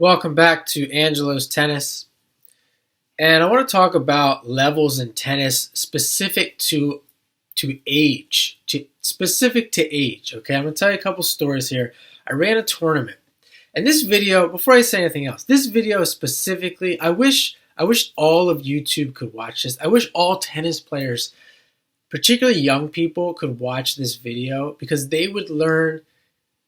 Welcome back to Angelo's Tennis. And I want to talk about levels in tennis specific to age, specific to age. Okay, I'm going to tell you a couple stories here. I ran a tournament. And this video, before I say anything else, this video specifically, I wish all of YouTube could watch this. I wish all tennis players, particularly young people, could watch this video because they would learn,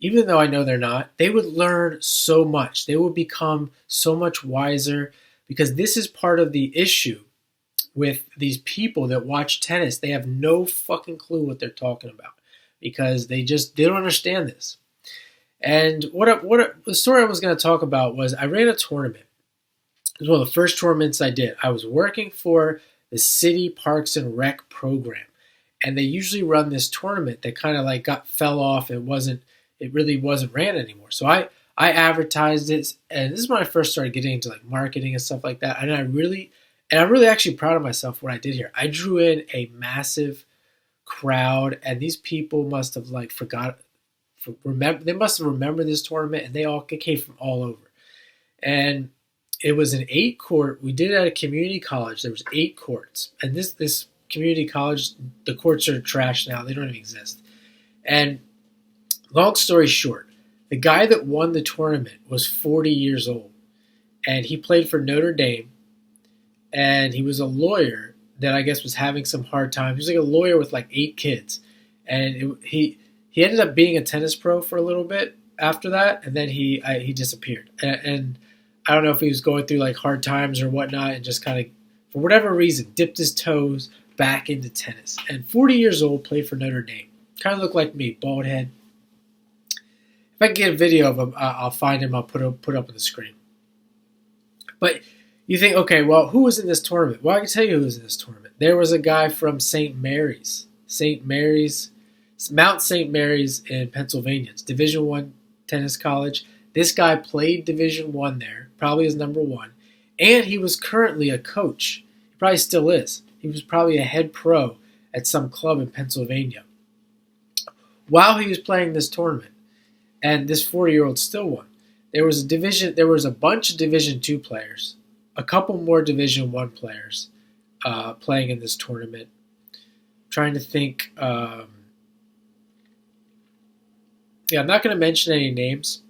even though I know they're not, they would learn so much. They would become so much wiser because this is part of the issue with these people that watch tennis. They have no fucking clue what they're talking about because they don't understand this. And the story I was going to talk about was I ran a tournament. It was one of the first tournaments I did. I was working for the City Parks and Rec program, and they usually run this tournament that kind of like fell off. It really wasn't ran anymore. So I advertised it, and this is when I first started getting into like marketing and stuff like that. And I'm really actually proud of myself what I did here. I drew in a massive crowd, and these people must have like they must have remembered this tournament, and they came from all over. And it was an 8-court. We did it at a community college. There was 8 courts, and this community college, the courts are trash now. They don't even exist. And long story short, the guy that won the tournament was 40 years old, and he played for Notre Dame, and he was a lawyer that I guess was having some hard times. He was like a lawyer with like 8 kids, and he ended up being a tennis pro for a little bit after that, and then he disappeared. And I don't know if he was going through like hard times or whatnot, and just kind of, for whatever reason, dipped his toes back into tennis. And 40 years old, played for Notre Dame. Kind of looked like me, bald head. If I can get a video of him, I'll find him. I'll put up on the screen. But you think, okay, well, who was in this tournament? Well, I can tell you who was in this tournament. There was a guy from Mount St. Mary's in Pennsylvania. It's Division I tennis college. This guy played Division I there, probably as number 1, and he was currently a coach. He probably still is. He was probably a head pro at some club in Pennsylvania while he was playing this tournament. And this 40-year-old still won. There was a bunch of Division II players, a couple more Division I players playing in this tournament. Trying to think. I'm not going to mention any names,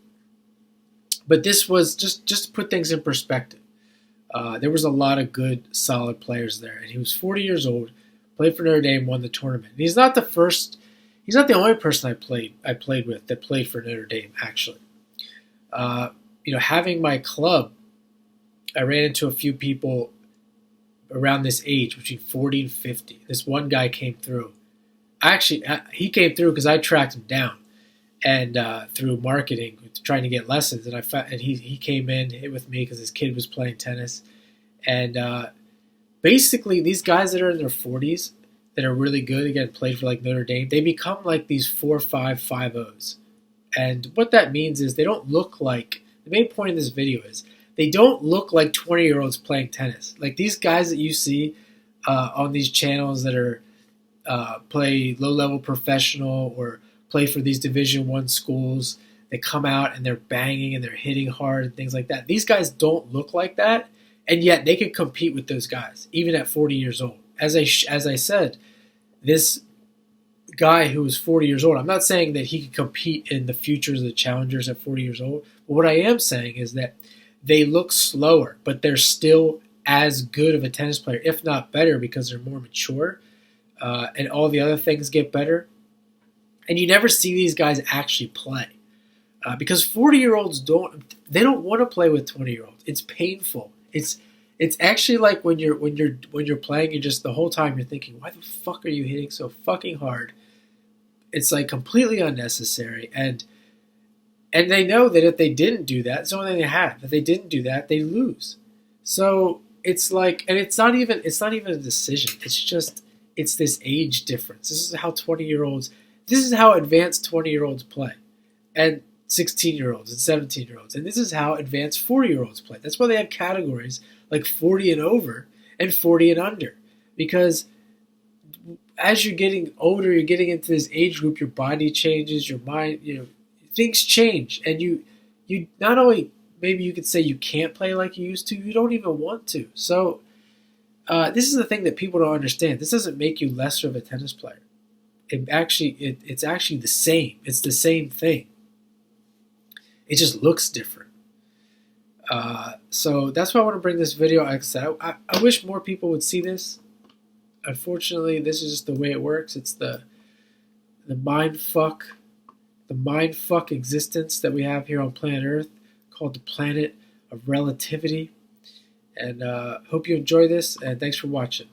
but this was just to put things in perspective. There was a lot of good, solid players there, and he was 40 years old, played for Notre Dame, won the tournament. And he's not the only person I played with that played for Notre Dame, actually. Having my club, I ran into a few people around this age, between 40 and 50. This one guy came through. He came through because I tracked him down, and through marketing, trying to get lessons. And he came in, hit with me because his kid was playing tennis. And basically, these guys that are in their 40s, that are really good, again, played for like Notre Dame, they become like these 4.5 And what that means is they don't look like, the main point of this video is, they don't look like 20-year-olds playing tennis. Like these guys that you see on these channels that are play low-level professional or play for these Division I schools, they come out and they're banging and they're hitting hard and things like that. These guys don't look like that, and yet they can compete with those guys, even at 40 years old. As I said, this guy who was 40 years old, I'm not saying that he could compete in the futures of the challengers at 40 years old, but what I am saying is that they look slower, but they're still as good of a tennis player, if not better, because they're more mature, and all the other things get better. And you never see these guys actually play, because 40-year-olds don't want to play with 20-year-olds. It's painful. It's actually like when you're playing, you're just the whole time you're thinking, why the fuck are you hitting so fucking hard? It's like completely unnecessary, and they know that if they didn't do that, it's the only thing they have. If they didn't do that, they lose. So it's like, and it's not even a decision. It's this age difference. This is how advanced 20-year-olds play, and 16-year-olds and 17-year-olds, and this is how advanced 40-year-olds play. That's why they have categories like 40 and over and 40 and under, because as you're getting older, you're getting into this age group, your body changes, your mind, things change, and you not only maybe you could say you can't play like you used to. You don't even want to. So this is the thing that people don't understand. This doesn't make you lesser of a tennis player. It's actually the same. It's the same thing. It just looks different. So that's why I want to bring this video. Like I said, I wish more people would see this. Unfortunately, this is just the way it works. It's the mind fuck existence that we have here on planet Earth, called the planet of relativity. And hope you enjoy this, and thanks for watching.